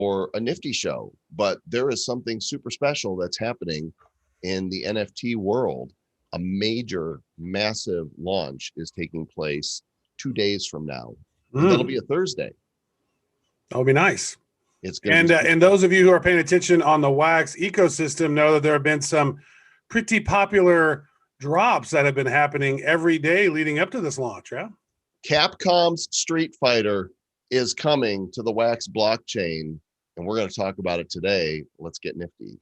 or a Nifty Show, but there is something super special that's happening in the NFT world. A major, massive launch is taking place 2 days from now. And that'll be a Thursday. That'll be nice. It's going to be and those of you who are paying attention on the Wax ecosystem know that there have been some pretty popular drops that have been happening every day leading up to this launch. Yeah. Capcom's Street Fighter is coming to the Wax blockchain, and we're going to talk about it today. Let's get nifty.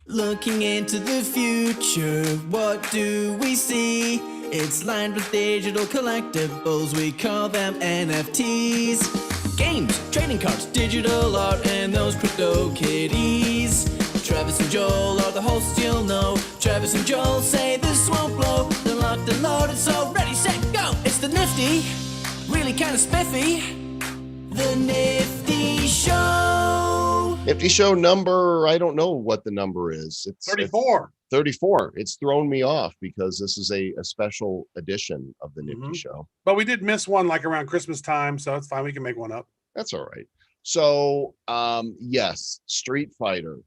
Looking into the future, what do we see? It's lined with digital collectibles, we call them NFTs. Games, trading cards, digital art, and those crypto kitties. Travis and Joel are the hosts, you'll know. Travis and Joel say this won't blow. They're locked and loaded, so ready, set, go! It's the Nifty, really kind of spiffy. The Nifty Show. Nifty Show number, I don't know what the number is. It's 34. 34. It's thrown me off because this is a special edition of the Nifty Show. But we did miss one like around Christmas time, so it's fine. We can make one up. That's all right. So, yes, Street Fighter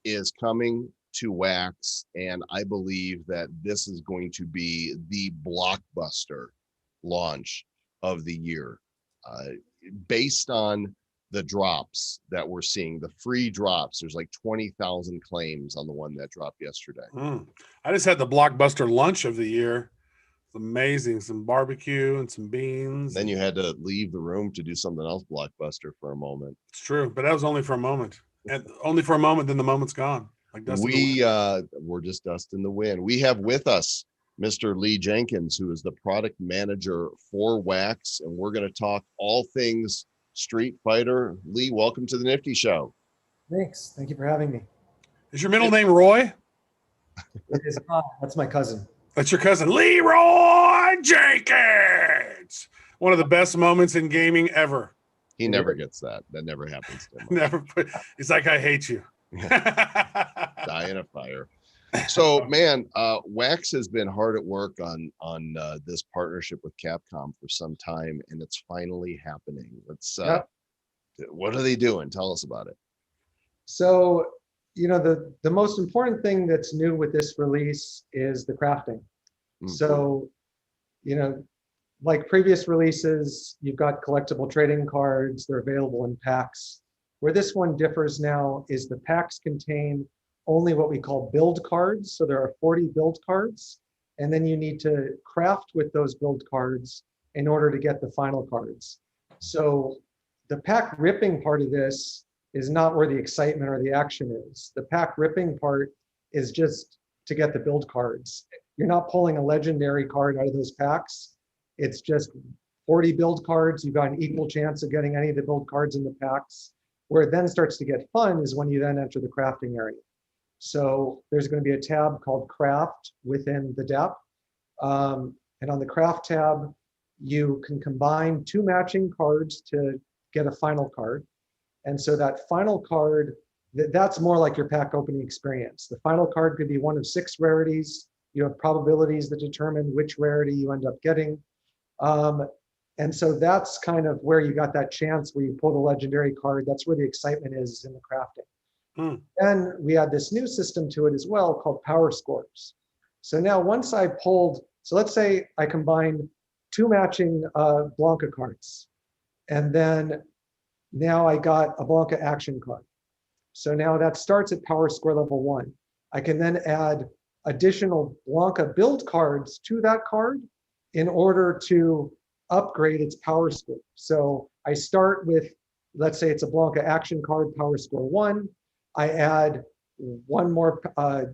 is coming to Wax, and I believe that this is going to be the blockbuster launch of the year. Based on the drops that we're seeing, the free drops, there's like 20,000 claims on the one that dropped yesterday. I just had the blockbuster lunch of the year. It's amazing. Some barbecue and some beans. Then you had to leave the room to do something else blockbuster for a moment. It's true, but that was only for a moment. And only for a moment, then the moment's gone. Like dust in the wind. We're just dust in the wind. We have with us Mr. Lee Jenkins, who is the product manager for Wax, and we're going to talk all things Street Fighter. Lee, welcome to the Nifty Show. Thanks. Thank you for having me. Is your middle name Roy? It is not. That's my cousin. That's your cousin, Leroy Jenkins. One of the best moments in gaming ever. He never gets that. That never happens to him. Never. He's like, I hate you. Die in a fire. So, man, Wax has been hard at work on this partnership with Capcom for some time, and it's finally happening. Let's. What are they doing? Tell us about it. So, the most important thing that's new with this release is the crafting. So, like previous releases, you've got collectible trading cards. They're available in packs. Where this one differs now is the packs contain only what we call build cards. So there are 40 build cards, and then you need to craft with those build cards in order to get the final cards. So the pack ripping part of this is not where the excitement or the action is. The pack ripping part is just to get the build cards. You're not pulling a legendary card out of those packs. It's just 40 build cards. You've got an equal chance of getting any of the build cards in the packs. Where it then starts to get fun is when you then enter the crafting area. So there's going to be a tab called Craft within the dApp. And on the Craft tab, you can combine 2 matching cards to get a final card. And so that final card, that's more like your pack opening experience. The final card could be one of 6 rarities. You have probabilities that determine which rarity you end up getting. And so that's kind of where you got that chance where you pull the legendary card. That's where the excitement is in the crafting. And we add this new system to it as well called power scores. So now once I pulled, so let's say I combined 2 matching Blanca cards. And then now I got a Blanca action card. So now that starts at power score level 1. I can then add additional Blanca build cards to that card in order to upgrade its power score. So I start with, let's say it's a Blanca action card, power score 1. I add 1 more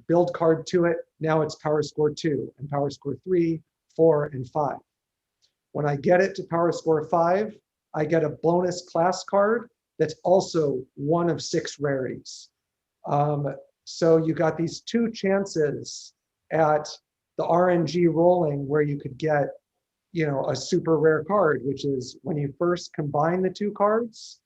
build card to it. Now it's power score 2 and power score 3, 4, and 5. When I get it to power score 5, I get a bonus class card that's also 1 of 6 rarities. So you got these 2 chances at the RNG rolling where you could get a super rare card, which is when you first combine the 2 cards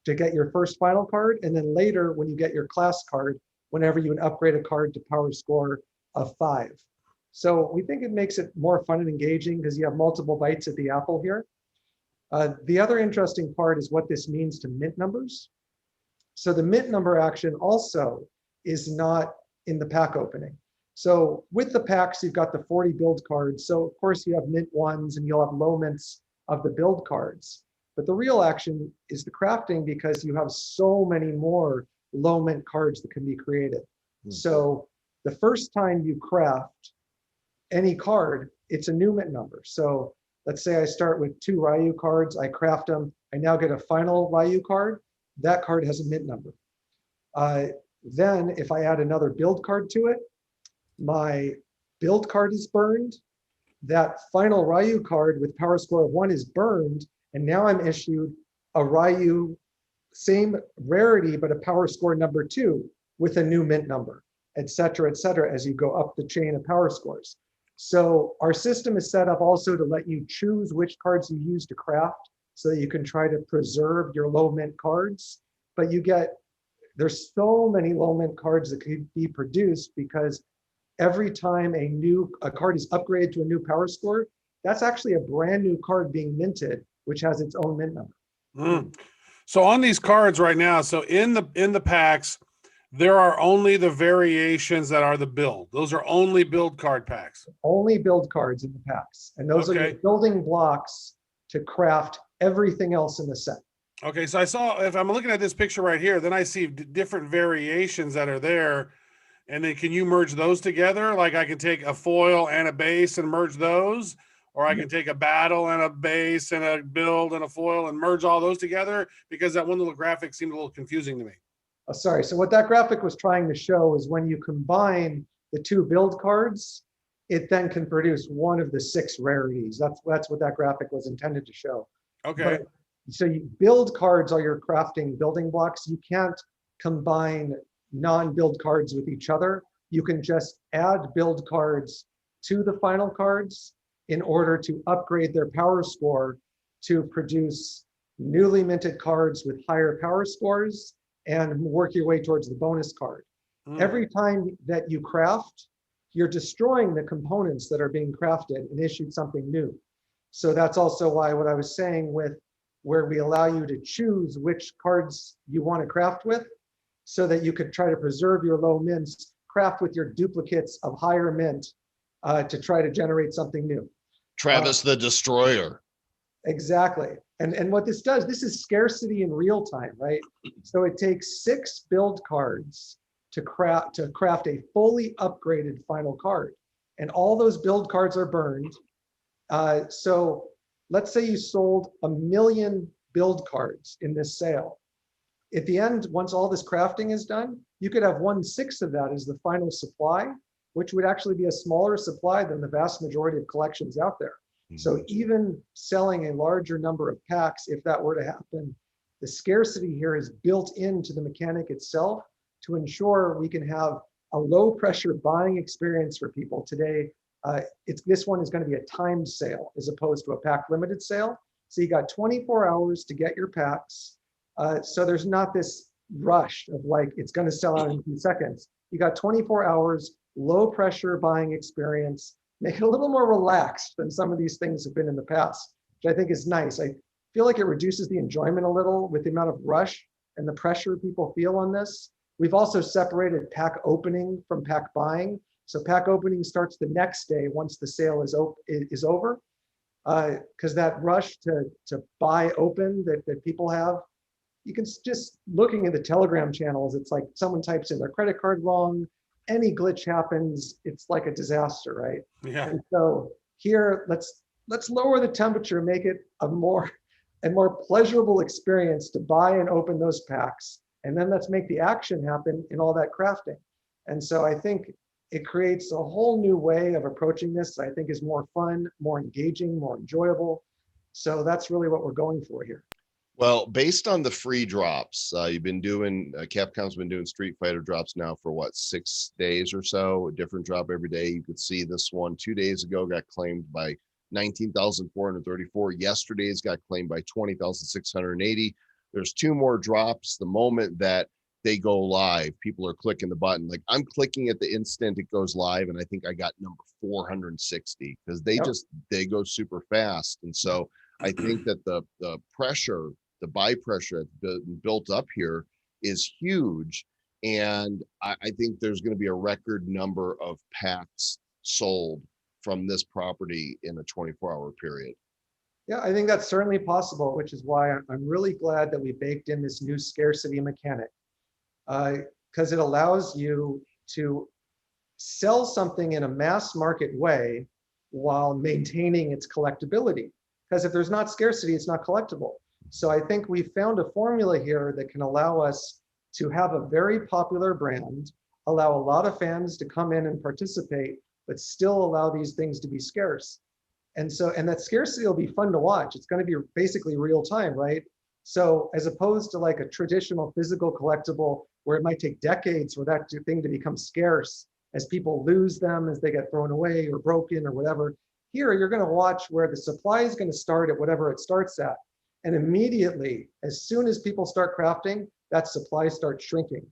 to get your first final card, and then later when you get your class card, whenever you would upgrade a card to power score of 5. So we think it makes it more fun and engaging because you have multiple bites at the apple here. The other interesting part is what this means to mint numbers. So the mint number action also is not in the pack opening. So with the packs, you've got the 40 build cards. So of course you have mint ones and you'll have low mints of the build cards. But the real action is the crafting, because you have so many more low mint cards that can be created. So the first time you craft any card, it's a new mint number. So let's say I start with 2 Ryu cards, I craft them, I now get a final Ryu card. That card has a mint number. Then if I add another build card to it, my build card is burned. That final Ryu card with power score of 1 is burned, and now I'm issued a Ryu, same rarity, but a power score number 2 with a new mint number, et cetera, as you go up the chain of power scores. So our system is set up also to let you choose which cards you use to craft, so that you can try to preserve your low mint cards. But there's so many low mint cards that could be produced, because every time a card is upgraded to a new power score, that's actually a brand new card being minted, which has its own mint number. So on these cards right now, so in the packs, there are only the variations that are the build. Those are only build card packs. Only build cards in the packs. And those are the building blocks to craft everything else in the set. Okay, so I saw, if I'm looking at this picture right here, then I see different variations that are there. And then can you merge those together? Like I can take a foil and a base and merge those, or I can take a battle and a base and a build and a foil and merge all those together, because that one little graphic seemed a little confusing to me. Oh, sorry. So what that graphic was trying to show is when you combine the 2 build cards, it then can produce one of the 6 rarities. That's what that graphic was intended to show. Okay. So you build cards are your crafting building blocks. You can't combine non-build cards with each other. You can just add build cards to the final cards in order to upgrade their power score to produce newly minted cards with higher power scores and work your way towards the bonus card. Every time that you craft, you're destroying the components that are being crafted and issued something new. So that's also why what I was saying with where we allow you to choose which cards you want to craft with, so that you could try to preserve your low mints, craft with your duplicates of higher mint to try to generate something new. Travis the Destroyer. Exactly. And what this does, this is scarcity in real time, right? So it takes 6 build cards to craft a fully upgraded final card. And all those build cards are burned. So let's say you sold 1 million build cards in this sale. At the end, once all this crafting is done, you could have 1/6 of that as the final supply, which would actually be a smaller supply than the vast majority of collections out there. So even selling a larger number of packs, if that were to happen, the scarcity here is built into the mechanic itself to ensure we can have a low pressure buying experience for people. Today, this one is going to be a timed sale as opposed to a pack limited sale. So you got 24 hours to get your packs. So there's not this rush of like, it's going to sell out in a few seconds. You got 24 hours, low pressure buying experience, make it a little more relaxed than some of these things have been in the past, which I think is nice. I feel like it reduces the enjoyment a little with the amount of rush and the pressure people feel on this. We've also separated pack opening from pack buying. So pack opening starts the next day once the sale is over, because that rush to buy open that people have, you can just looking at the Telegram channels, it's like someone types in their credit card wrong, any glitch happens, it's like a disaster, right? Yeah. And so here, let's lower the temperature, make it a more pleasurable experience to buy and open those packs. And then let's make the action happen in all that crafting. And so I think it creates a whole new way of approaching this. I think is more fun, more engaging, more enjoyable. So that's really what we're going for here. Well, based on the free drops, you've been doing, Capcom's been doing Street Fighter drops now for what, 6 days or so, a different drop every day. You could see this one 2 days ago got claimed by 19,434. Yesterday's got claimed by 20,680. There's 2 more drops. The moment that they go live, people are clicking the button. Like I'm clicking at the instant it goes live, and I think I got number 460 because they go super fast. And so I think that the pressure, the buy pressure that's been built up here is huge. And I think there's going to be a record number of packs sold from this property in a 24-hour period. Yeah, I think that's certainly possible, which is why I'm really glad that we baked in this new scarcity mechanic, because it allows you to sell something in a mass market way while maintaining its collectability. Because if there's not scarcity, it's not collectible. So I think we found a formula here that can allow us to have a very popular brand, allow a lot of fans to come in and participate, but still allow these things to be scarce. And that scarcity will be fun to watch. It's going to be basically real time, right? So as opposed to like a traditional physical collectible where it might take decades for that thing to become scarce as people lose them, as they get thrown away or broken or whatever, here you're going to watch where the supply is going to start at whatever it starts at. And immediately, as soon as people start crafting, that supply starts shrinking,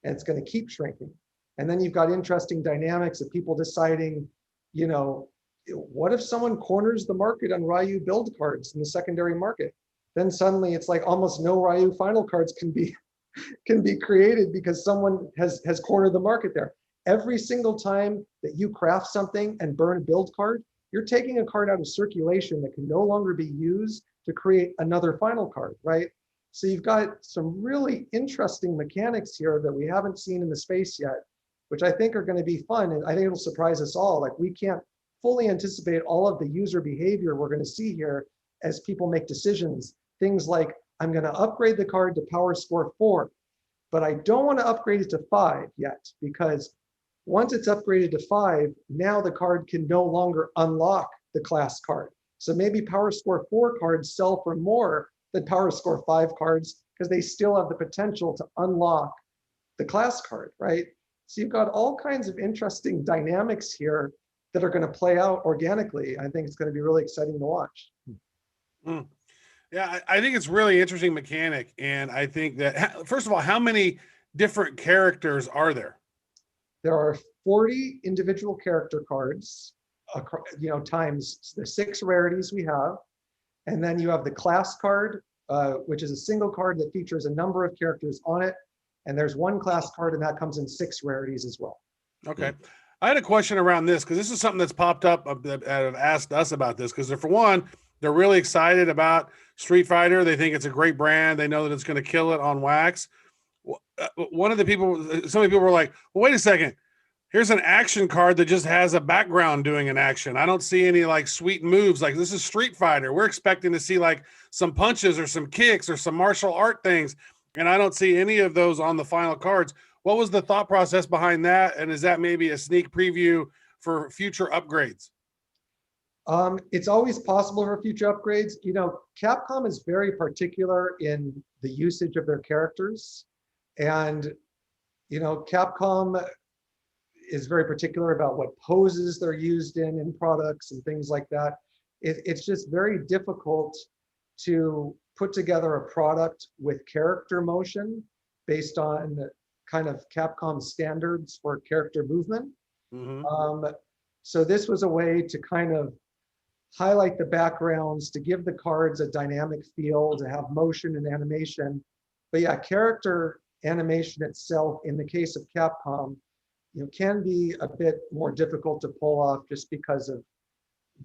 and it's going to keep shrinking. And then you've got interesting dynamics of people deciding, you know, what if someone corners the market on Ryu build cards in the secondary market? Then suddenly it's like almost no Ryu final cards can be created because someone has cornered the market there. Every single time that you craft something and burn a build card, you're taking a card out of circulation that can no longer be used to create another final card, right? So you've got some really interesting mechanics here that we haven't seen in the space yet, which I think are going to be fun. And I think it'll surprise us all. Like, we can't fully anticipate all of the user behavior we're going to see here as people make decisions. Things like, I'm going to upgrade the card to power score 4, but I don't want to upgrade it to 5 yet, because once it's upgraded to 5, now the card can no longer unlock the class card. So maybe power score 4 cards sell for more than power score 5 cards because they still have the potential to unlock the class card, right? So you've got all kinds of interesting dynamics here that are going to play out organically. I think it's going to be really exciting to watch. Mm. Yeah, I think it's really interesting mechanic. And I think that, first of all, how many different characters are there? There are 40 individual character cards, times the 6 rarities we have. And then you have the class card, which is a single card that features a number of characters on it. And there's one class card, and that comes in 6 rarities as well. Okay. I had a question around this because this is something that's popped up that have asked us about this, because for one, they're really excited about Street Fighter. They think it's a great brand. They know that it's going to kill it on wax. One of the people, some people were like, well, wait a second. Here's an action card that just has a background doing an action. I don't see any like sweet moves. Like, this is Street Fighter. We're expecting to see like some punches or some kicks or some martial art things. And I don't see any of those on the final cards. What was the thought process behind that? And is that maybe a sneak preview for future upgrades? It's always possible for future upgrades. You know, Capcom is very particular in the usage of their characters. And, you know, Capcom is very particular about what poses they're used in products and things like that. It's just very difficult to put together a product with character motion based on kind of Capcom standards for character movement. Mm-hmm. So this was a way to kind of highlight the backgrounds, to give the cards a dynamic feel, to have motion and animation. But yeah, character animation itself, in the case of Capcom, you know, can be a bit more difficult to pull off just because of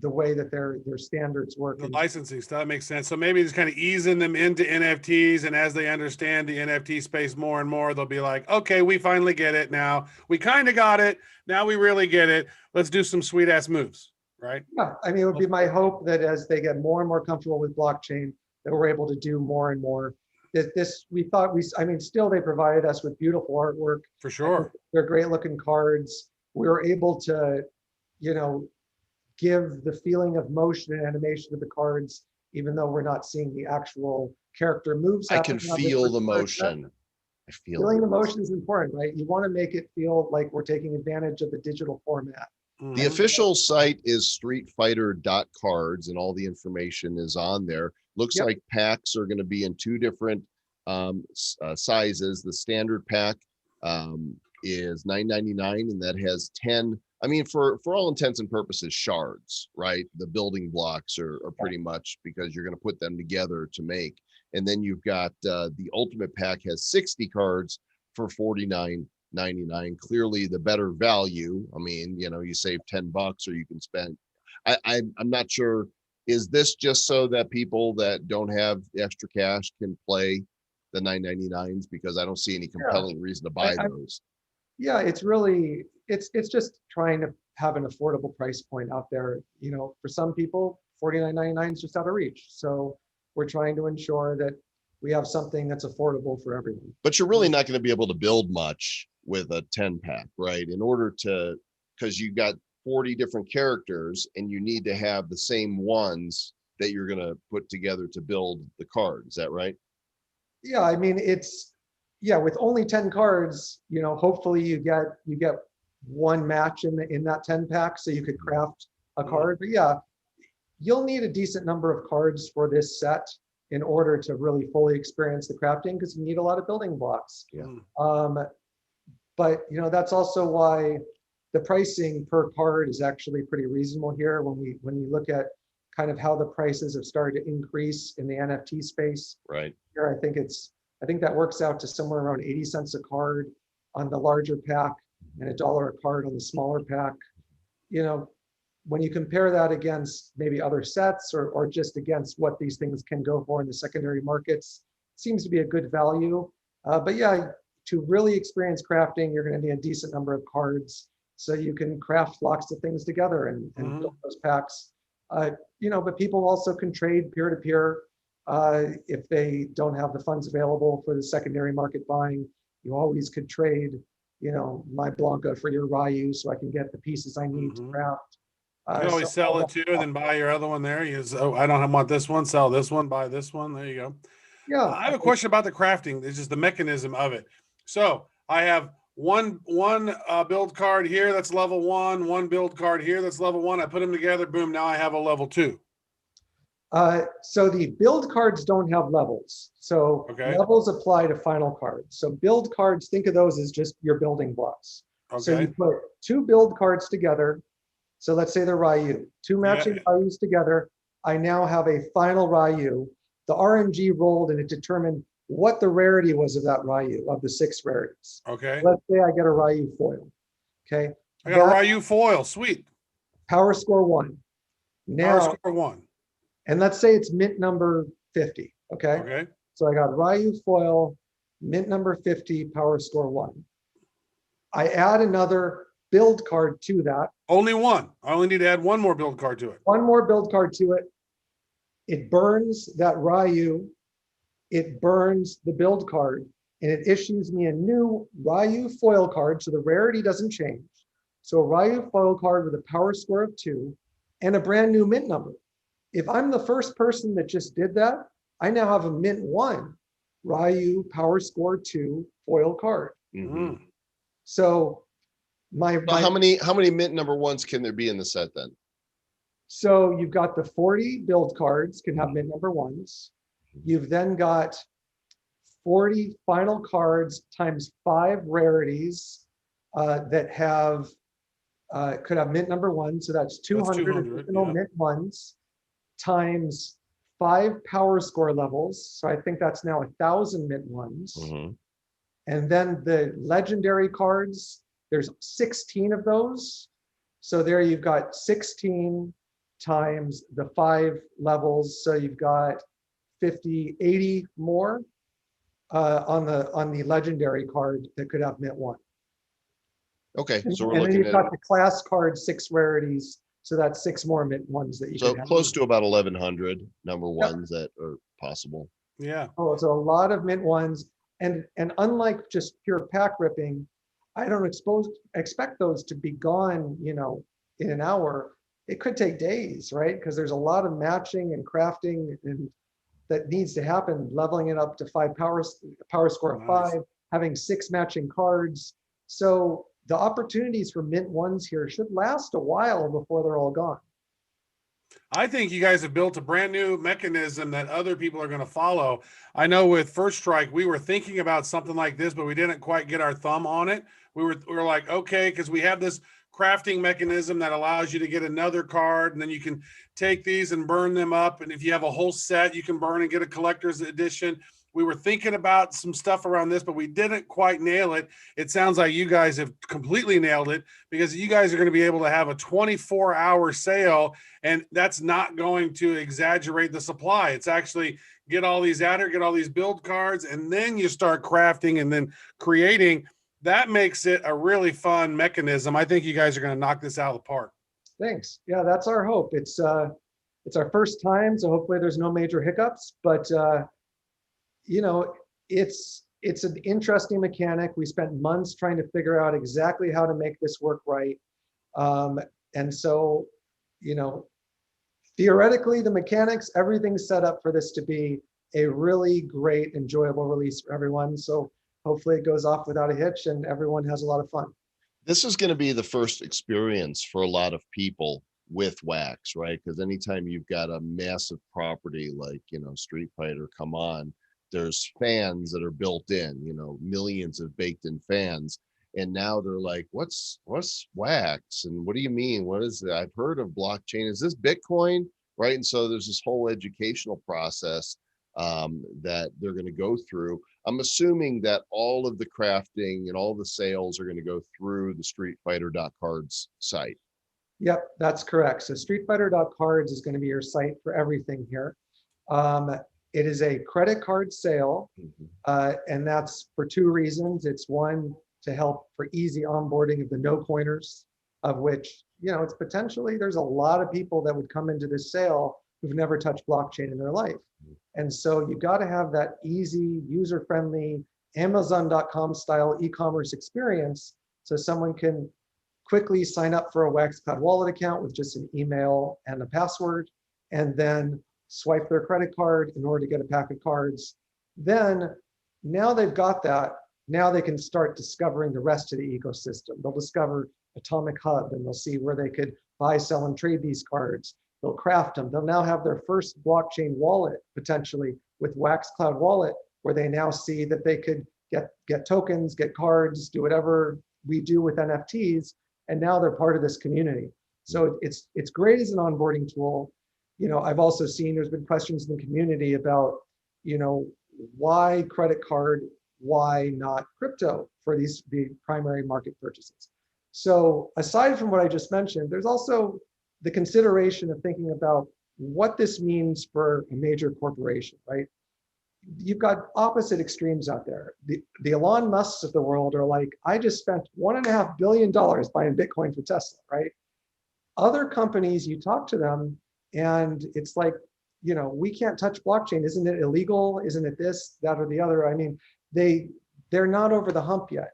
the way that their standards work. The licensing stuff, that makes sense. So maybe it's kind of easing them into NFTs, and as they understand the NFT space more and more, they'll be like, okay, we finally get it now. We kind of got it. Now we really get it. Let's do some sweet ass moves, right? Yeah, I mean, it would be my hope that as they get more and more comfortable with blockchain, that we're able to do more and more. Still they provided us with beautiful artwork. For sure. They're great looking cards. We were able to, you know, give the feeling of motion and animation of the cards, even though we're not seeing the actual character moves. I can feel the motion. Feeling the motion is important, right? You want to make it feel like we're taking advantage of the digital format. The official site is streetfighter.cards, and all the information is on there. Looks like packs are going to be in 2 different sizes. The standard pack is $9.99, and that has 10 I mean, for all intents and purposes, shards, right? The building blocks are pretty much because you're going to put them together to make. And then you've got the ultimate pack has 60 cards for $49.99. Clearly the better value. I mean, you know, you save $10 or you can spend. I'm not sure. Is this just so that people that don't have the extra cash can play the 9.99s? Because I don't see any compelling reason to buy those. Yeah, it's really, it's just trying to have an affordable price point out there. You know, for some people, $49.99 is just out of reach. So we're trying to ensure that we have something that's affordable for everyone. But you're really not going to be able to build much with a 10 pack, right? In order to, because you got 40 different characters and you need to have the same ones that you're going to put together to build the card. Is that right? Yeah, I mean, yeah, with only 10 cards, you know, hopefully you get one match in that 10 pack so you could craft a card. But yeah, you'll need a decent number of cards for this set in order to really fully experience the crafting, because you need a lot of building blocks. Yeah. But you know, that's also why the pricing per card is actually pretty reasonable here. When we look at kind of how the prices have started to increase in the NFT space. Right. Here, I think that works out to somewhere around 80 cents a card on the larger pack and $1 a card on the smaller pack. You know, when you compare that against maybe other sets or just against what these things can go for in the secondary markets, it seems to be a good value. But yeah, to really experience crafting, you're going to need a decent number of cards so you can craft lots of things together and build those packs. You know, but people also can trade peer to peer. If they don't have the funds available for the secondary market buying, you always could trade, you know, my Blanca for your Ryu so I can get the pieces I need to craft. You can always sell it too and then buy your other one there. You just, oh, I don't want this one, sell this one, buy this one. There you go. Yeah. I have a question about the crafting. It's just the mechanism of it. So I have one build card here that's level 1, one build card here that's level 1. I put them together, boom, now I have a level 2. So the build cards don't have levels. So levels apply to final cards. So build cards, think of those as just your building blocks. Okay. So you put 2 build cards together. So let's say they're Ryu, 2 matching Ryus together. I now have a final Ryu. The RNG rolled and it determined what the rarity was of that Ryu, of the 6 rarities. Okay. Let's say I get a Ryu foil. Okay. I got a Ryu foil. Sweet. Power score 1. Now, power score 1. And let's say it's mint number 50. Okay. Okay. So I got Ryu foil, mint number 50, power score 1. I add another build card to that. Only one. I only need to add one more build card to it. One more build card to it. It burns that Ryu. It burns the build card and it issues me a new Ryu foil card. So the rarity doesn't change. So a Ryu foil card with a power score of 2 and a brand new mint number. If I'm the first person that just did that, I now have a mint 1 Ryu power score 2 foil card. Mm-hmm. So how many mint number 1s can there be in the set then? So you've got the 40 build cards can have mint number 1s. You've then got 40 final cards times 5 rarities that have could have mint number 1. So that's 200 additional mint 1s times 5 power score levels. So I think that's now 1,000 mint 1s. Mm-hmm. And then the legendary cards, there's 16 of those. So there you've got 16 times the 5 levels. So you've got 50, 80 more on the legendary card that could have mint 1. Okay, so we're and looking then you've at got the class card 6 rarities. So that's 6 more mint 1s that you so can have. Close to about 1,100 number 1s that are possible. Yeah. Oh, so a lot of mint 1s. And unlike just pure pack ripping, I don't expect those to be gone, you know, in an hour. It could take days, right? Because there's a lot of matching and crafting and that needs to happen, leveling it up to 5 power score of 5, having 6 matching cards. So the opportunities for mint 1s here should last a while before they're all gone. I think you guys have built a brand new mechanism that other people are going to follow. I know with First Strike, we were thinking about something like this, but we didn't quite get our thumb on it. We were like, okay, because we have this crafting mechanism that allows you to get another card, and then you can take these and burn them up. And if you have a whole set, you can burn and get a collector's edition. We were thinking about some stuff around this, but we didn't quite nail it. It sounds like you guys have completely nailed it, because you guys are going to be able to have a 24-hour sale, and that's not going to exaggerate the supply. It's actually get all these out here, get all these build cards, and then you start crafting and then creating. That makes it a really fun mechanism. I think you guys are going to knock this out of the park. Thanks. Yeah, that's our hope. It's our first time, so hopefully there's no major hiccups, but you know, it's an interesting mechanic. We spent months trying to figure out exactly how to make this work right. And so, you know, theoretically, the mechanics, everything's set up for this to be a really great, enjoyable release for everyone. So hopefully it goes off without a hitch and everyone has a lot of fun. This is going to be the first experience for a lot of people with wax, right? Because anytime you've got a massive property like, you know, Street Fighter, come on, there's fans that are built in, you know, millions of baked in fans. And now they're like, what's wax? And what do you mean? What is it? I've heard of blockchain. Is this Bitcoin? Right. And so there's this whole educational process that they're going to go through. I'm assuming that all of the crafting and all the sales are going to go through the streetfighter.cards site. Yep, that's correct. So streetfighter.cards is going to be your site for everything here. It is a credit card sale, and that's for two reasons. It's one, to help for easy onboarding of the no coiners, of which, you know, it's potentially, there's a lot of people that would come into this sale who've never touched blockchain in their life. And so you got to have that easy, user-friendly, Amazon.com style e-commerce experience, so someone can quickly sign up for a WaxCloud wallet account with just an email and a password, and then swipe their credit card in order to get a pack of cards. Then, now they've got that, now they can start discovering the rest of the ecosystem. They'll discover Atomic Hub, and they'll see where they could buy, sell, and trade these cards. They'll craft them. They'll now have their first blockchain wallet, potentially, with WaxCloud Wallet, where they now see that they could get tokens, get cards, do whatever we do with NFTs, and now they're part of this community. So it's great as an onboarding tool. You know, I've also seen there's been questions in the community about, you know, why credit card, why not crypto for the primary market purchases? So aside from what I just mentioned, there's also the consideration of thinking about what this means for a major corporation, right? You've got opposite extremes out there. The Elon Musks of the world are like, I just spent $1.5 billion buying Bitcoin for Tesla, right? Other companies, you talk to them and it's like, you know, we can't touch blockchain. Isn't it illegal? Isn't it this, that, or the other? I mean, they're not over the hump yet.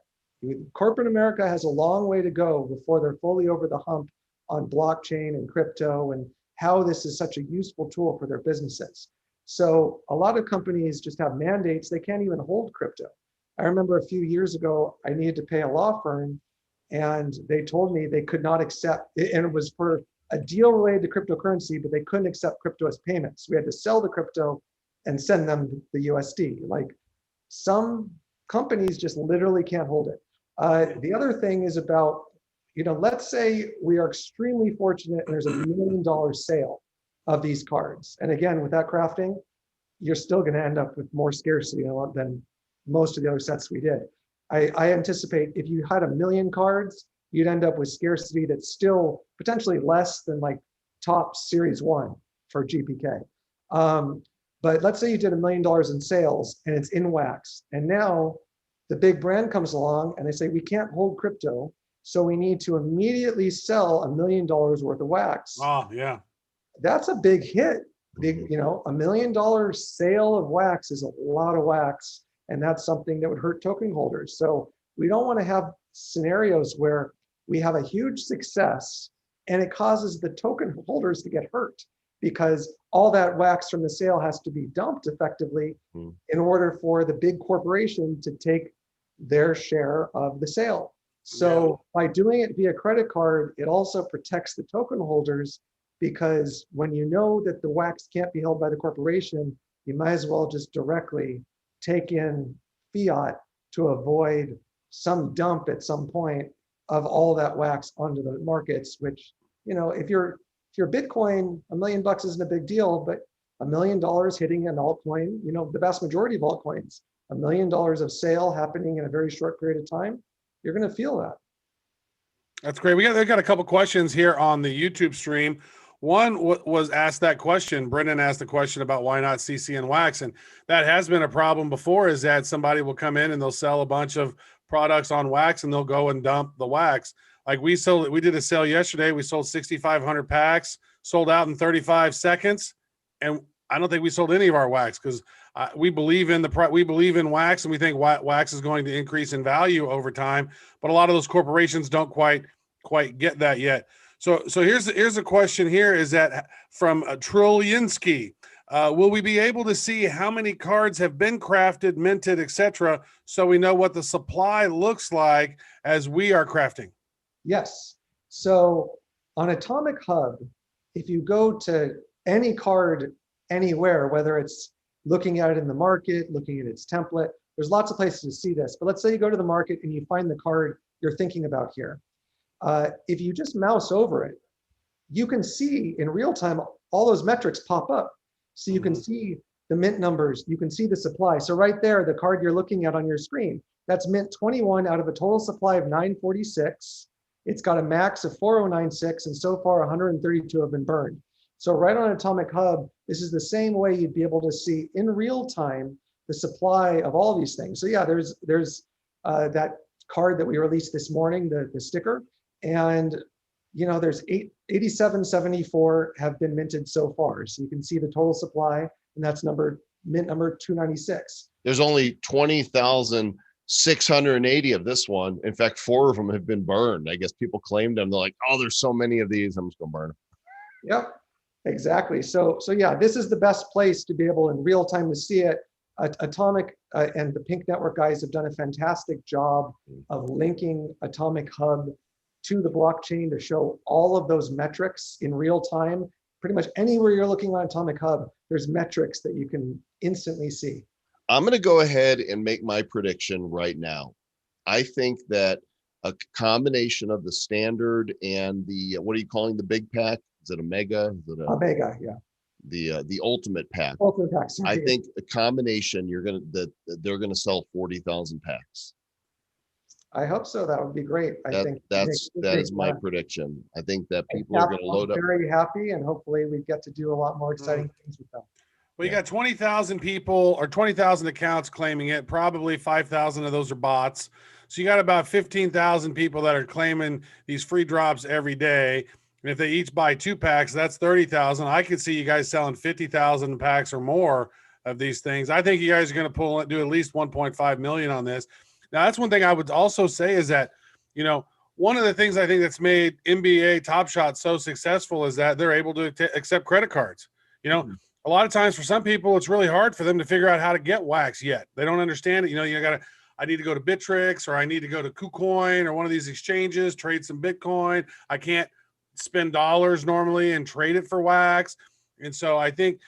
Corporate America has a long way to go before they're fully over the hump on blockchain and crypto and how this is such a useful tool for their businesses. So a lot of companies just have mandates. They can't even hold crypto. I remember a few years ago, I needed to pay a law firm and they told me they could not accept, and it was for a deal related to cryptocurrency, but they couldn't accept crypto as payments. We had to sell the crypto and send them the USD. Like, some companies just literally can't hold it. The other thing is about, you know, let's say we are extremely fortunate and there's $1 million sale of these cards. And again, with that crafting, you're still going to end up with more scarcity than most of the other sets we did. I anticipate if you had 1 million cards, you'd end up with scarcity that's still potentially less than like top series 1 for GPK. But let's say you did $1 million in sales and it's in wax. And now the big brand comes along and they say, we can't hold crypto, so we need to immediately sell $1 million worth of wax. Oh, yeah. That's a big hit. Big, you know, $1 million sale of wax is a lot of wax, and that's something that would hurt token holders. So we don't want to have scenarios where we have a huge success and it causes the token holders to get hurt, because all that wax from the sale has to be dumped effectively in order for the big corporation to take their share of the sale. So by doing it via credit card, it also protects the token holders, because when you know that the wax can't be held by the corporation, you might as well just directly take in fiat to avoid some dump at some point of all that wax onto the markets, which, if you're Bitcoin, $1 million isn't a big deal, but $1 million hitting an altcoin, the vast majority of altcoins, $1 million of sale happening in a very short period of time, you're going to feel that. That's great. We got a couple questions here on the YouTube stream. One was asked that question. Brendan asked the question about why not CC and wax, and that has been a problem before. Is that somebody will come in and they'll sell a bunch of products on wax and they'll go and dump the wax. Like we did a sale yesterday. We sold 6,500 packs, sold out in 35 seconds, and I don't think we sold any of our wax because we believe in wax, and we think wax is going to increase in value over time. But a lot of those corporations don't quite get that yet. So here's a question here, is that from Trillinsky. Will we be able to see how many cards have been crafted, minted, etc., so we know what the supply looks like as we are crafting? Yes. So on Atomic Hub, if you go to any card anywhere, whether it's looking at it in the market, looking at its template, there's lots of places to see this. But let's say you go to the market and you find the card you're thinking about here. If you just mouse over it, you can see in real time all those metrics pop up. So you can see the mint numbers, you can see the supply. So right there, the card you're looking at on your screen, that's mint 21 out of a total supply of 946. It's got a max of 4096, and so far 132 have been burned. So right on Atomic Hub, this is the same way you'd be able to see in real time the supply of all these things. So yeah, there's that card that we released this morning, the sticker, and there's 8774 have been minted so far. So you can see the total supply, and that's mint number 296. There's only 20,680 of this one. In fact, 4 of them have been burned. I guess people claimed them. They're like, oh, there's so many of these, I'm just gonna burn them. Yep, exactly. So yeah, this is the best place to be able in real time to see it. Atomic and the Pink Network guys have done a fantastic job of linking Atomic Hub to the blockchain to show all of those metrics in real time. Pretty much anywhere you're looking on Atomic Hub, there's metrics that you can instantly see. I'm going to go ahead and make my prediction right now. I think that a combination of the standard and the, what are you calling the big pack? Is it a mega? Is it a mega? Yeah. The ultimate pack. Ultimate packs. I think a combination, they're going to sell 40,000 packs. I hope so. That would be great. That is my prediction. I think that people are going to load up. Very happy, and hopefully we get to do a lot more exciting things with them. Well, you got 20,000 people or 20,000 accounts claiming it. Probably 5,000 of those are bots. So you got about 15,000 people that are claiming these free drops every day. And if they each buy 2 packs, that's 30,000. I could see you guys selling 50,000 packs or more of these things. I think you guys are going to do at least 1.5 million on this. Now, that's one thing I would also say is that, one of the things I think that's made NBA Top Shot so successful is that they're able to accept credit cards. A lot of times for some people, it's really hard for them to figure out how to get wax yet. They don't understand it. I need to go to Bittrex, or I need to go to KuCoin or one of these exchanges, trade some Bitcoin. I can't spend dollars normally and trade it for wax. And so I think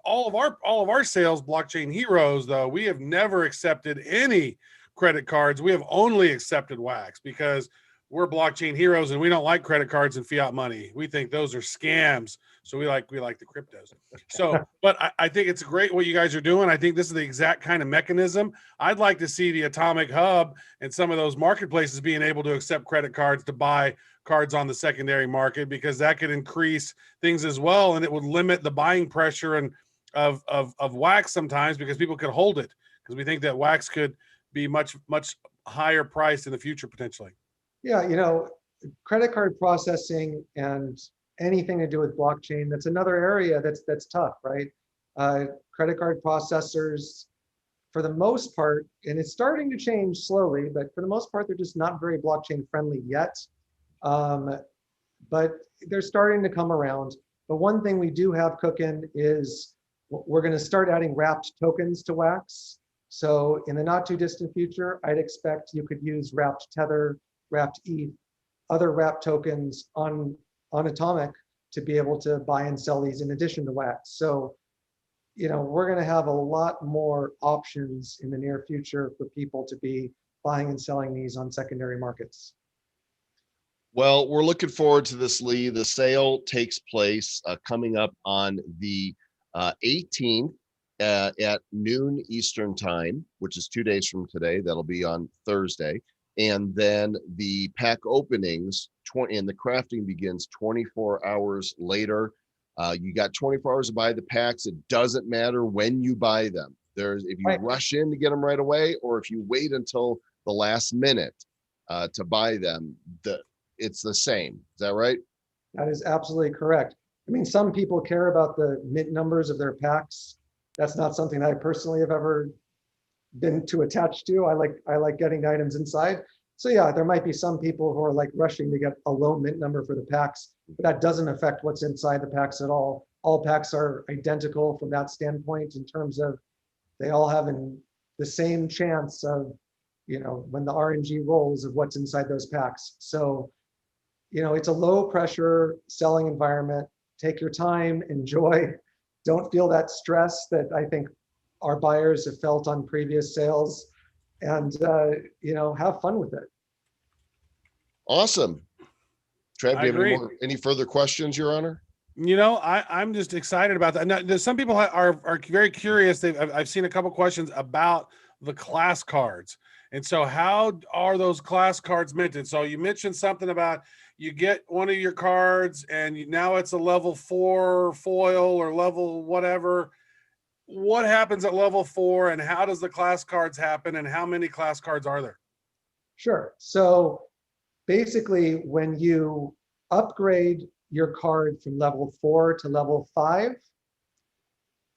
all of our sales blockchain heroes, though, we have never accepted any credit cards. We have only accepted wax because we're blockchain heroes and we don't like credit cards and fiat money. We think those are scams. So we like the cryptos. So, but I think it's great what you guys are doing. I think this is the exact kind of mechanism. I'd like to see the Atomic Hub and some of those marketplaces being able to accept credit cards to buy cards on the secondary market, because that could increase things as well. And it would limit the buying pressure and of wax sometimes, because people could hold it, because we think that wax could be much higher priced in the future potentially. Yeah, credit card processing and anything to do with blockchain, that's another area that's tough, right? Credit card processors, for the most part, and it's starting to change slowly, but for the most part, they're just not very blockchain friendly yet. But they're starting to come around. But one thing we do have cooking is we're going to start adding wrapped tokens to wax. So in the not too distant future, I'd expect you could use wrapped Tether, wrapped ETH, other wrapped tokens on Atomic to be able to buy and sell these in addition to wax. So, we're going to have a lot more options in the near future for people to be buying and selling these on secondary markets. Well, we're looking forward to this, Lee. The sale takes place coming up on the 18th at noon Eastern time, which is 2 days from today. That'll be on Thursday. And then the pack openings and the crafting begins 24 hours later. You got 24 hours to buy the packs. It doesn't matter when you buy them. If you rush in to get them right away, or if you wait until the last minute to buy them, it's the same. Is that right? That is absolutely correct. I mean, some people care about the mint numbers of their packs. That's not something I personally have ever been too attached to. I like getting items inside. So yeah, there might be some people who are like rushing to get a low mint number for the packs, but that doesn't affect what's inside the packs at all. All packs are identical from that standpoint in terms of they all have the same chance of, when the RNG rolls of what's inside those packs. So, it's a low pressure selling environment. Take your time, enjoy. Don't feel that stress that I think our buyers have felt on previous sales, and have fun with it. Awesome. Trav, do you agree. have any further questions, Your Honor? I'm just excited about that. Now, some people are very curious. I've seen a couple questions about the class cards. And so how are those class cards minted? So you mentioned something about you get one of your cards and now it's a level 4 foil or level whatever. What happens at level 4 and how does the class cards happen and how many class cards are there? Sure. So basically when you upgrade your card from level 4 to level 5,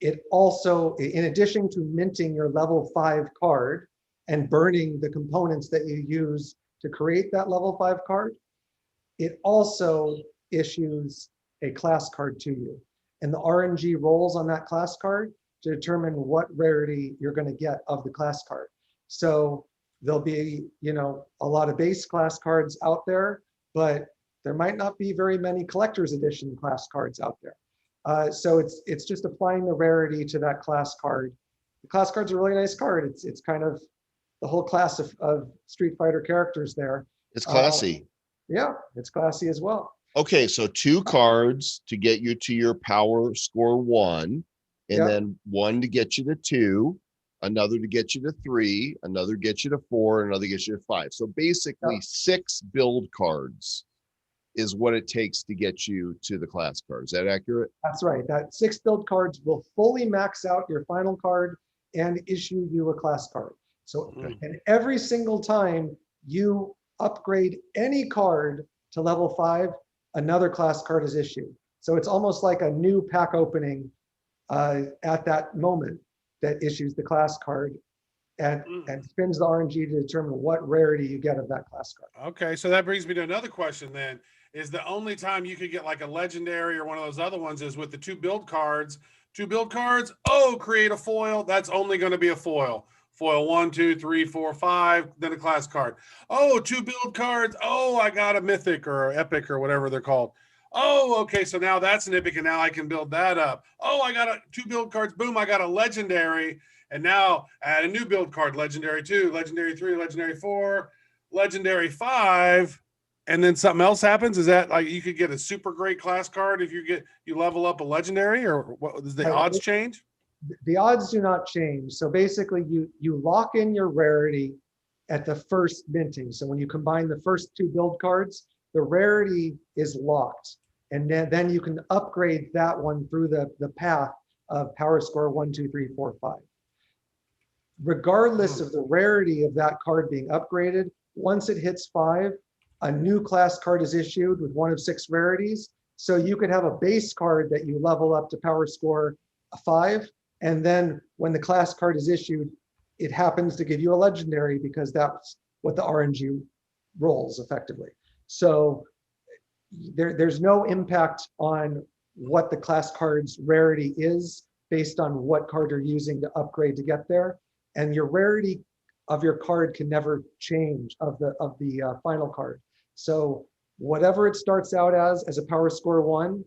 it also, in addition to minting your level 5 card and burning the components that you use to create that level 5 card, it also issues a class card to you. And the RNG rolls on that class card to determine what rarity you're going to get of the class card. So there'll be, a lot of base class cards out there, but there might not be very many collector's edition class cards out there. So it's just applying the rarity to that class card. The class card's a really nice card. It's kind of the whole class of Street Fighter characters there. It's classy. Yeah, it's classy as well. Okay, so 2 cards to get you to your power score 1, and then 1 to get you to 2, another to get you to 3, another gets you to 4, another gets you to 5. So basically 6 build cards is what it takes to get you to the class card. Is that accurate? That's right. That 6 build cards will fully max out your final card and issue you a class card. So, and every single time you upgrade any card to level 5, another class card is issued. So it's almost like a new pack opening at that moment that issues the class card and spins the RNG to determine what rarity you get of that class card. Okay, so that brings me to another question then. Is the only time you could get like a legendary or one of those other ones is with the 2 build cards. 2 build cards, create a foil. That's only going to be a foil. Foil 1, 2, 3, 4, 5, then a class card. 2 build cards. I got a mythic or epic or whatever they're called. Okay, so now that's an epic and now I can build that up. I got 2 build cards. Boom, I got a legendary. And now add a new build card, legendary 2, legendary 3, legendary 4, legendary 5. And then something else happens. Is that like you could get a super great class card if you level up a legendary, or what does the odds change? The odds do not change. So basically you lock in your rarity at the first minting. So when you combine the first 2 build cards, the rarity is locked. And then you can upgrade that one through the path of power score 1, 2, 3, 4, 5. Regardless of the rarity of that card being upgraded, once it hits 5, a new class card is issued with 1 of 6 rarities. So you could have a base card that you level up to power score 5. And then when the class card is issued, it happens to give you a legendary because that's what the RNG rolls effectively. So there's no impact on what the class card's rarity is based on what card you're using to upgrade to get there. And your rarity of your card can never change of the final card. So whatever it starts out as a power score 1,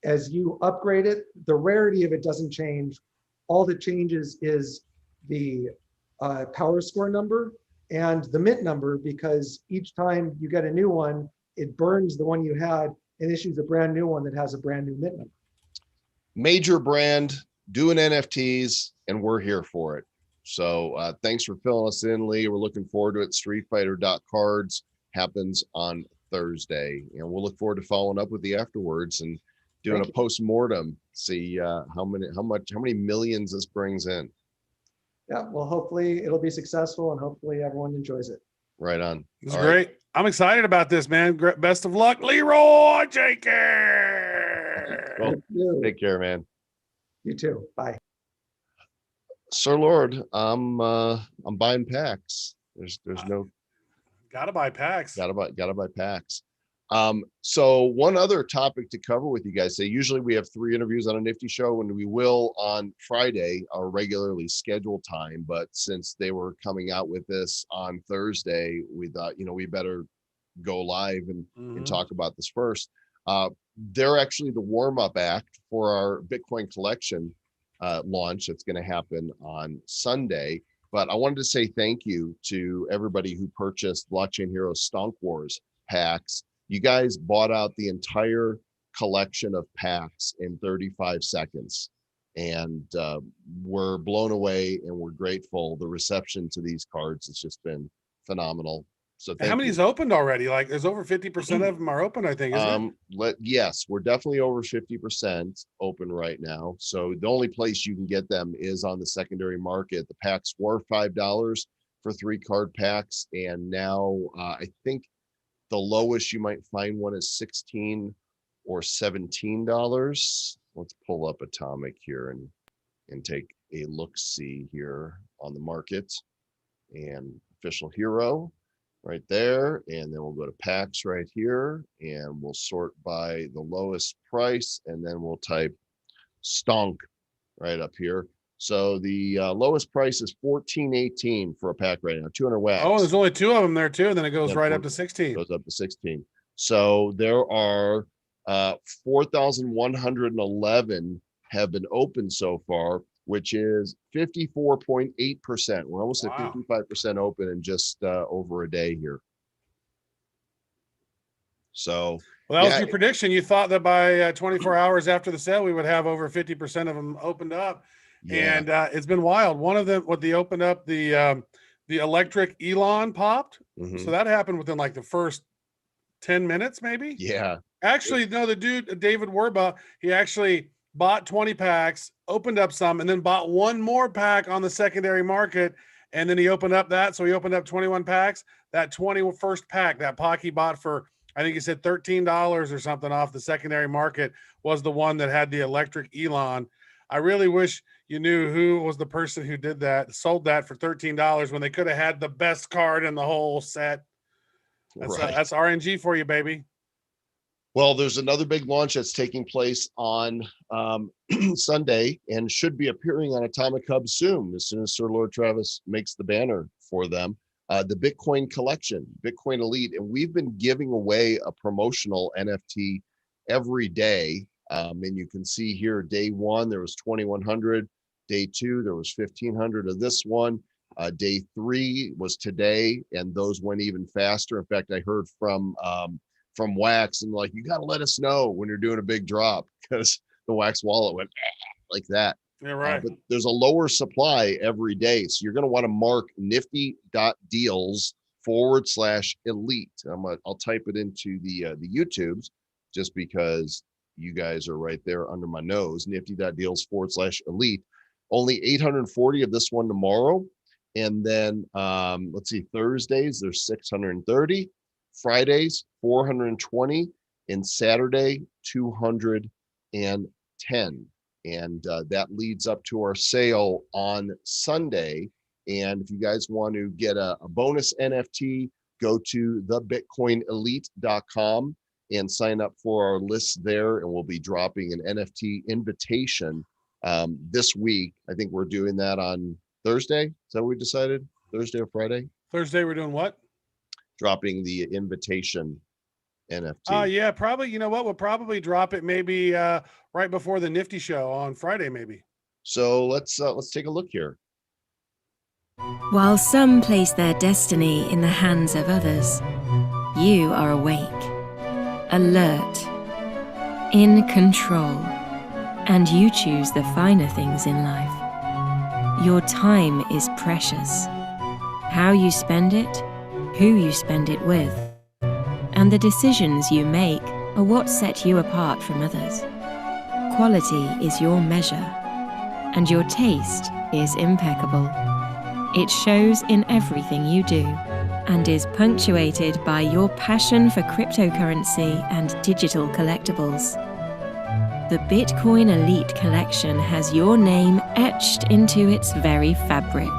as you upgrade it, the rarity of it doesn't change. All that changes is the power score number and the mint number, because each time you get a new one, it burns the one you had and issues a brand new one that has a brand new mint number. Major brand doing NFTs, and we're here for it. So thanks for filling us in, Lee. We're looking forward to it. StreetFighter.cards happens on Thursday, and we'll look forward to following up with you afterwards and doing a post-mortem, see how many millions this brings in. Yeah, well, hopefully it'll be successful and hopefully everyone enjoys it. Right on. It's great. Right. I'm excited about this, man. Best of luck, Leroy Jenkins. Well, take care, man. You too. Bye. Sir Lord, I'm buying packs. There's no gotta buy packs. Gotta buy packs. So one other topic to cover with you guys. Usually we have 3 interviews on a Nifty Show, and we will on Friday, our regularly scheduled time. But since they were coming out with this on Thursday, we thought, we better go live and talk about this first. They're actually the warm-up act for our Bitcoin collection launch that's going to happen on Sunday. But I wanted to say thank you to everybody who purchased Blockchain Heroes Stonk Wars packs. You guys bought out the entire collection of packs in 35 seconds. And we're blown away and we're grateful. The reception to these cards has just been phenomenal. So how many's opened already? Like there's over 50% of them are open, I think, isn't it? Yes, we're definitely over 50% open right now. So the only place you can get them is on the secondary market. The packs were $5 for 3 card packs. And now I think the lowest you might find one is $16 or $17. Let's pull up Atomic here and take a look-see here on the market. And official hero right there. And then we'll go to packs right here and we'll sort by the lowest price. And then we'll type stonk right up here. So the lowest price is $14.18 for a pack right now, 200 wax. Oh, there's only 2 of them there too. And then it goes right up to 16. Goes up to 16. So there are 4,111 have been opened so far, which is 54.8%. We're almost at 55% open in just over a day here. So well, that was your prediction. You thought that by 24 hours after the sale, we would have over 50% of them opened up. Yeah. And it's been wild. One of them, what they opened up, the electric Elon popped. So that happened within like the first 10 minutes, maybe. Yeah. Actually, no, the dude, David Werba, he actually bought 20 packs, opened up some, and then bought one more pack on the secondary market. And then he opened up that. So he opened up 21 packs. That 21st pack, that pack he bought for, I think he said $13 or something off the secondary market, was the one that had the electric Elon. I really wish you knew who was the person who did that, sold that for $13 when they could have had the best card in the whole set. That's RNG for you, baby. Well, there's another big launch that's taking place on Sunday and should be appearing on Atomic Hub soon as Sir Lord Travis makes the banner for them. The Bitcoin collection, Bitcoin Elite. And we've been giving away a promotional NFT every day. And you can see here, day 1, there was 2,100. Day 2, there was 1,500 of this one. Day 3 was today, and those went even faster. In fact, I heard from Wax and like, you got to let us know when you're doing a big drop, because the Wax wallet went like that. Yeah, right. But there's a lower supply every day. So you're going to want to mark nifty.deals/elite. I'll type it into the YouTubes just because you guys are right there under my nose. Nifty.deals/elite. Only 840 of this one tomorrow. And then let's see, Thursdays, there's 630. Fridays, 420. And Saturday, 210. And that leads up to our sale on Sunday. And if you guys want to get a bonus NFT, go to thebitcoinelite.com and sign up for our list there. And we'll be dropping an NFT invitation this week. I think we're doing that on Thursday. Is that what we decided? Thursday or Friday? Thursday, we're doing what? Dropping the invitation NFT. Yeah, probably. You know what? We'll probably drop it maybe right before the Nifty Show on Friday, maybe. So let's take a look here. While some place their destiny in the hands of others, you are awake alert, in control, and you choose the finer things in life. Your time is precious. How you spend it, who you spend it with, and the decisions you make are what set you apart from others. Quality is your measure, and your taste is impeccable. It shows in everything you do, and is punctuated by your passion for cryptocurrency and digital collectibles. The Bitcoin Elite Collection has your name etched into its very fabric.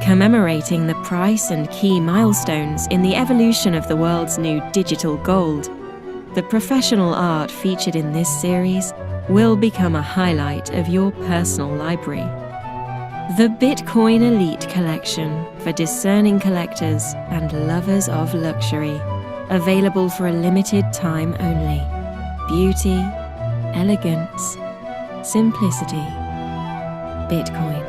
Commemorating the price and key milestones in the evolution of the world's new digital gold, the professional art featured in this series will become a highlight of your personal library. The Bitcoin Elite Collection for discerning collectors and lovers of luxury. Available for a limited time only. Beauty, elegance, simplicity. Bitcoin.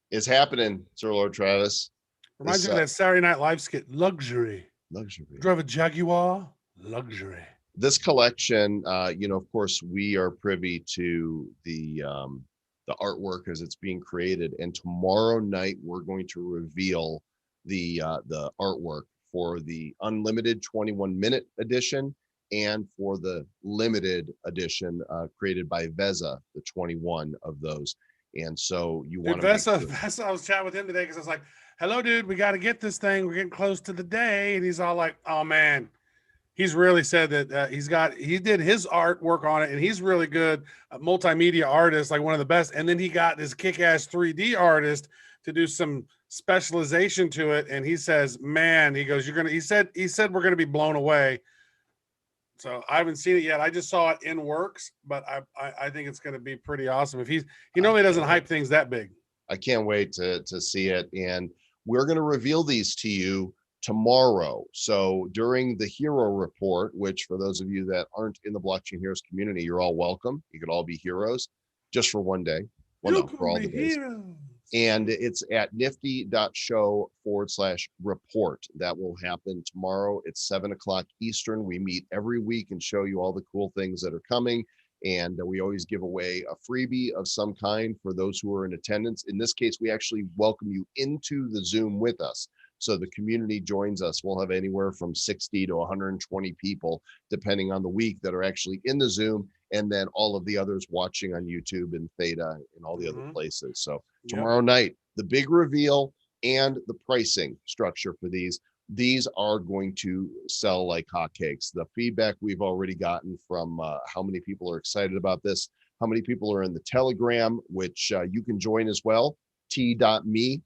It's happening, Sir Lord Travis. Reminds me of that Saturday Night Live skit, Luxury. Luxury. Drive a Jaguar, luxury. This collection, of course, we are privy to the artwork as it's being created, and tomorrow night we're going to reveal the artwork for the unlimited 21-minute edition and for the limited edition created by Veza, the 21 of those. And so you want to Vesa, I was chatting with him today because I was like, hello, dude, we got to get this thing. We're getting close to the day. And he's all like, oh, man. He's really said that he did his artwork on it, and he's really good, a multimedia artist, like one of the best. And then he got this kick-ass 3D artist to do some specialization to it. And he says, man, he goes, he said we're going to be blown away. So I haven't seen it yet. I just saw it in works, but I think it's going to be pretty awesome. If he normally doesn't hype things that big. I can't wait to see it. And we're going to reveal these to you tomorrow. So during the Hero Report, which for those of you that aren't in the Blockchain Heroes community, you're all welcome. You could all be heroes just for one day. Well, no, for all the days. Heroes. And it's at nifty.show/report. That will happen tomorrow. It's 7:00 Eastern. We meet every week and show you all the cool things that are coming. And we always give away a freebie of some kind for those who are in attendance. In this case, we actually welcome you into the Zoom with us. So the community joins us. We'll have anywhere from 60 to 120 people, depending on the week, that are actually in the Zoom, and then all of the others watching on YouTube and Theta and all the other places. So tomorrow night, the big reveal and the pricing structure for these are going to sell like hotcakes. The feedback we've already gotten from how many people are excited about this, how many people are in the Telegram, which you can join as well, t.me/the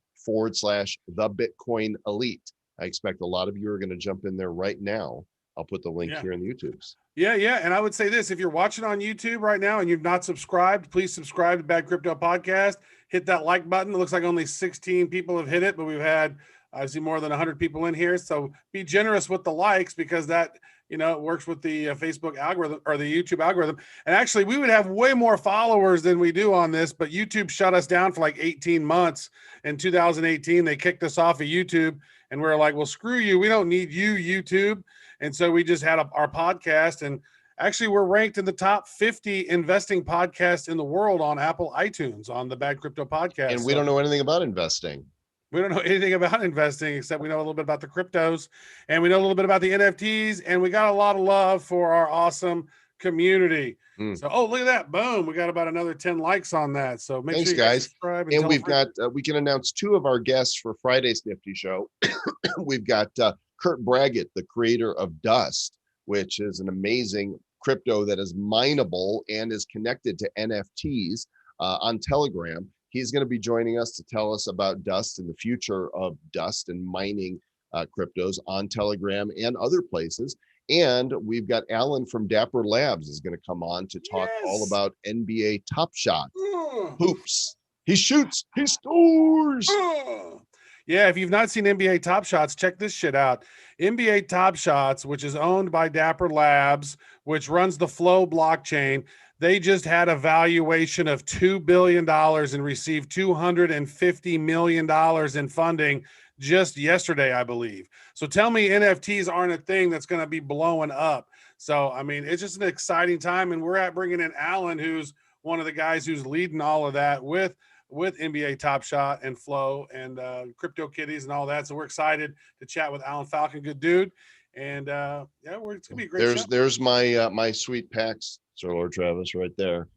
Bitcoin Elite. I expect a lot of you are going to jump in there right now. I'll put the link here in the YouTubes. Yeah. And I would say this, if you're watching on YouTube right now and you've not subscribed, please subscribe to Bad Crypto Podcast. Hit that like button. It looks like only 16 people have hit it, but we've had, I see, more than 100 people in here. So be generous with the likes, because that, it works with the Facebook algorithm or the YouTube algorithm. And actually, we would have way more followers than we do on this, but YouTube shut us down for like 18 months. In 2018, they kicked us off of YouTube, and we're like, well, screw you. We don't need you, YouTube. And so we just had our podcast, and actually we're ranked in the top 50 investing podcasts in the world on Apple iTunes on the Bad Crypto Podcast. And we don't know anything about investing. We don't know anything about investing, except we know a little bit about the cryptos, and we know a little bit about the NFTs, and we got a lot of love for our awesome community. So, look at that. Boom. We got about another 10 likes on that. So make sure you guys subscribe. And we've got, we can announce two of our guests for Friday's Nifty Show. We've got Kurt Braggett, the creator of Dust, which is an amazing crypto that is mineable and is connected to NFTs on Telegram. He's going to be joining us to tell us about Dust and the future of Dust and mining cryptos on Telegram and other places. And we've got Alan from Dapper Labs is going to come on to talk all about NBA Top Shot. Hoops. He shoots, he scores. Yeah, if you've not seen NBA Top Shots, check this shit out. NBA Top Shots, which is owned by Dapper Labs, which runs the Flow blockchain, they just had a valuation of $2 billion and received $250 million in funding just yesterday, I believe. So tell me NFTs aren't a thing that's going to be blowing up. So, I mean, it's just an exciting time. And we're at bringing in Alan, who's one of the guys who's leading all of that with NBA Top Shot and Flow and Crypto Kitties and all that. So we're excited to chat with Alan Falcon, good dude. And yeah, it's gonna be a great show. There's my my sweet packs, Sir Lord Travis, right there.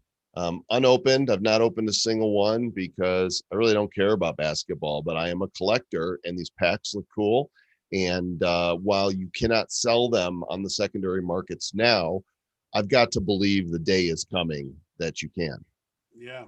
Unopened. I've not opened a single one because I really don't care about basketball, but I am a collector and these packs look cool. And while you cannot sell them on the secondary markets now, I've got to believe the day is coming that you can. Yeah.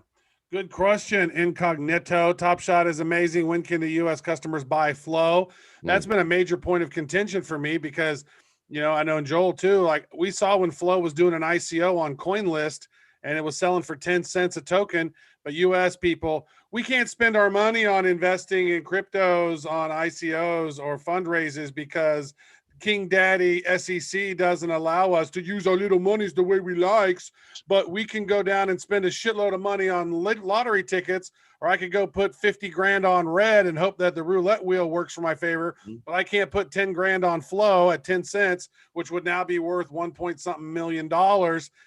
Good question, Incognito. Top Shot is amazing. When can the U.S. customers buy Flow? That's been a major point of contention for me because, you know, I know and Joel too, like we saw when Flow was doing an ICO on CoinList and it was selling for 10 cents a token. But U.S. people, we can't spend our money on investing in cryptos on ICOs or fundraisers because King Daddy SEC doesn't allow us to use our little monies the way we likes, but we can go down and spend a shitload of money on lottery tickets, or I could go put 50 grand on red and hope that the roulette wheel works for my favor, but I can't put 10 grand on Flow at 10 cents, which would now be worth $1.something million.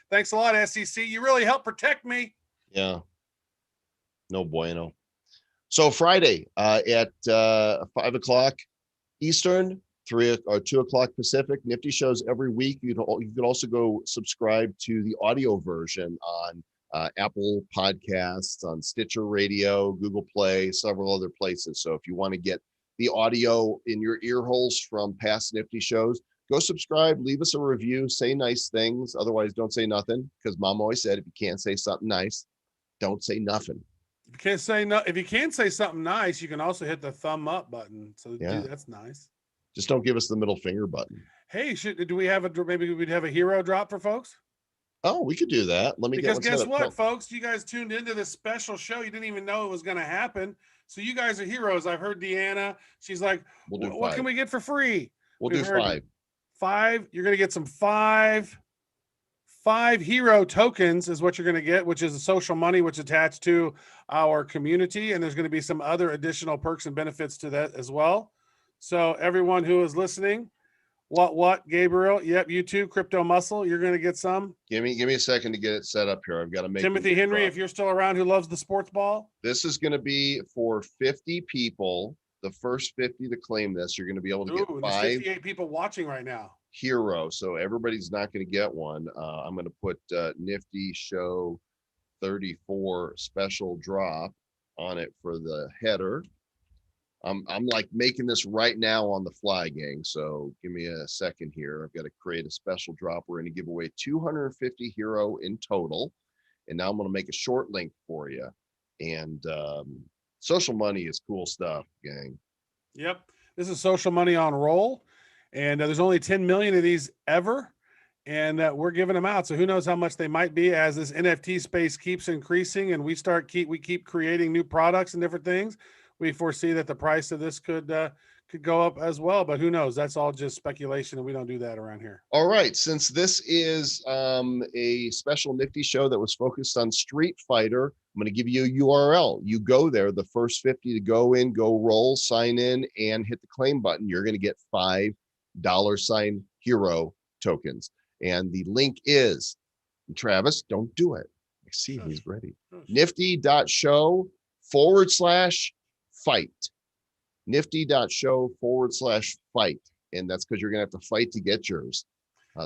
Thanks a lot, SEC. You really helped protect me. Yeah. No bueno. So Friday at 5 o'clock Eastern, 3 or 2 o'clock Pacific, Nifty Shows every week. You can also go subscribe to the audio version on Apple Podcasts, on Stitcher Radio, Google Play, several other places. So if you want to get the audio in your ear holes from past Nifty Shows, go subscribe, leave us a review, say nice things. Otherwise, don't say nothing, because Mom always said, if you can't say something nice, don't say nothing. If you can't say no, if you can't say something nice, you can also hit the thumb up button. So yeah, that's nice. Just don't give us the middle finger button. Hey, do we have maybe we'd have a hero drop for folks? Oh, we could do that. Let me because guess what, folks? You guys tuned into this special show. You didn't even know it was going to happen. So you guys are heroes. I've heard Deanna. She's like, what can we get for free? We'll do 5. 5. You're going to get some 5 hero tokens is what you're going to get, which is a social money, which is attached to our community. And there's going to be some other additional perks and benefits to that as well. So everyone who is listening, what, Gabriel? Yep, you too, Crypto Muscle. You're going to get some. Give me a second to get it set up here. I've got to make Timothy Henry, if you're still around, who loves the sports ball. This is going to be for 50 people. The first 50 to claim this, you're going to be able to get 5. 58 people watching right now. Hero. So everybody's not going to get one. I'm going to put Nifty Show 34 special drop on it for the header. I'm like making this right now on the fly, gang. So give me a second here. I've got to create a special drop. We're going to give away 250 hero in total. And now I'm going to make a short link for you. And social money is cool stuff, gang. Yep. This is social money on roll. And there's only 10 million of these ever. And we're giving them out. So who knows how much they might be as this NFT space keeps increasing and we keep creating new products and different things. We foresee that the price of this could go up as well, but who knows? That's all just speculation, and we don't do that around here. All right, since this is a special Nifty show that was focused on Street Fighter, I'm going to give you a URL. You go there, the first 50 to go in, go roll, sign in, and hit the claim button. You're going to get $5 hero tokens, and the link is, Travis, don't do it. I see he's ready. Nifty.show/fight. Nifty.show/fight. And that's because you're going to have to fight to get yours.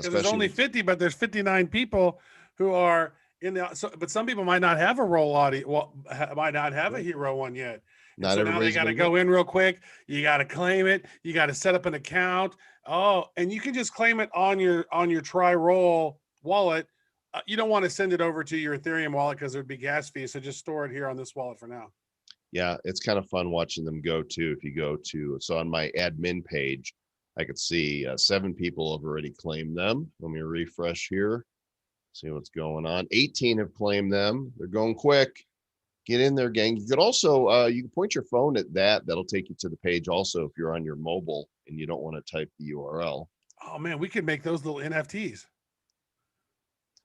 There's only 50, but there's 59 people who are in the, but some people might not have a roll audio. Well, might not have a hero one yet. So now they got to go in real quick. You got to claim it. You got to set up an account. Oh, and you can just claim it on your Tri-Roll wallet. You don't want to send it over to your Ethereum wallet because there'd be gas fees. So just store it here on this wallet for now. Yeah, it's kind of fun watching them go too. If you go to, so on my admin page, I could see 7 people have already claimed them. Let me refresh here, see what's going on. 18 have claimed them. They're going quick. Get in there, gang. You could also you can point your phone at that. That'll take you to the page also if you're on your mobile and you don't want to type the URL. Oh man, we could make those little NFTs.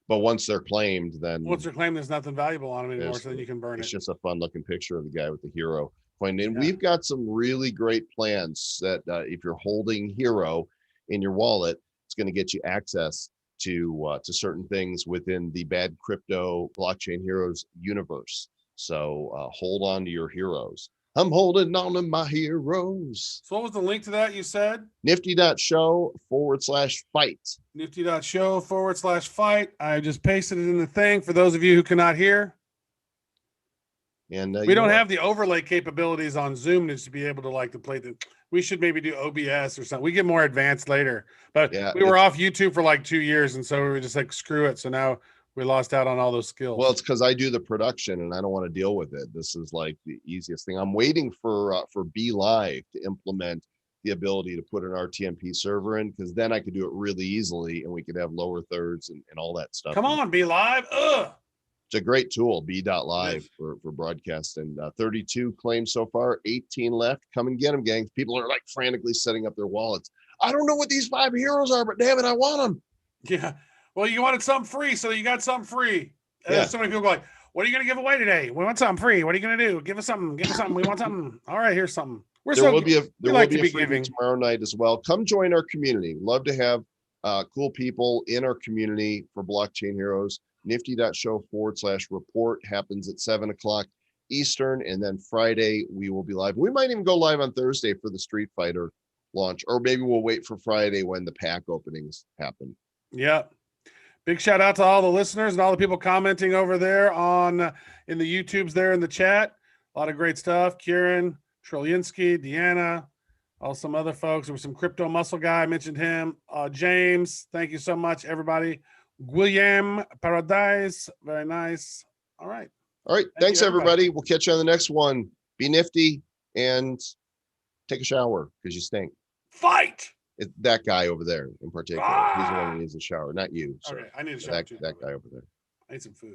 But once they're claimed, then Once they're claimed, there's nothing valuable on them anymore, There's so then you can burn it's it. just a fun looking picture of the guy with the hero coin. And Yeah. we've got some really great plans that if you're holding hero in your wallet, it's going to get you access to certain things within the Bad Crypto Blockchain Heroes universe. So hold on to your heroes. I'm holding on to my heroes. So what was the link to that you said? Nifty.show/fight. Nifty.show/fight. I just pasted it in the thing for those of you who cannot hear. And We don't have the overlay capabilities on Zoom to be able to like to play the. We should maybe do OBS or something. We get more advanced later, but Yeah, we were off YouTube for like 2 years, and so we were just like, screw it. So now we lost out on all those skills. Well, it's because I do the production and I don't want to deal with it. This is like the easiest thing. I'm waiting for Be Live to implement the ability to put an RTMP server in, because then I could do it really easily and we could have lower thirds and all that stuff. Come on, Be Live. Ugh. It's a great tool, B.live for broadcast, and 32 claims so far, 18 left. Come and get them, gangs. People are like frantically setting up their wallets. I don't know what these 5 heroes are, but damn it, I want them. Yeah. Well, you wanted something free, so you got something free. And Yeah. so many people go like, what are you going to give away today? We want something free. What are you going to do? Give us something. Give us something. We want something. All right, here's something. There will be a freebie freebie tomorrow night as well. Come join our community. Love to have cool people in our community for Blockchain Heroes. Nifty.show/report happens at 7 o'clock Eastern, and then Friday we will be live. We might even go live on Thursday for the Street Fighter launch, or maybe we'll wait for Friday when the pack openings happen. Yeah. Big shout out to all the listeners and all the people commenting over there on in the YouTubes there in the chat. A lot of great stuff. Kieran, Trolinsky, Deanna, all some other folks. There was some crypto muscle guy, I mentioned him. James, thank you so much, everybody. William Paradise, very nice. All right. All right. Thanks, everybody. We'll catch you on the next one. Be nifty and take a shower because you stink. Fight. It's that guy over there in particular. He's the one who needs a shower, not you. Sir. Okay, I need a shower too. That guy over there. I need some food.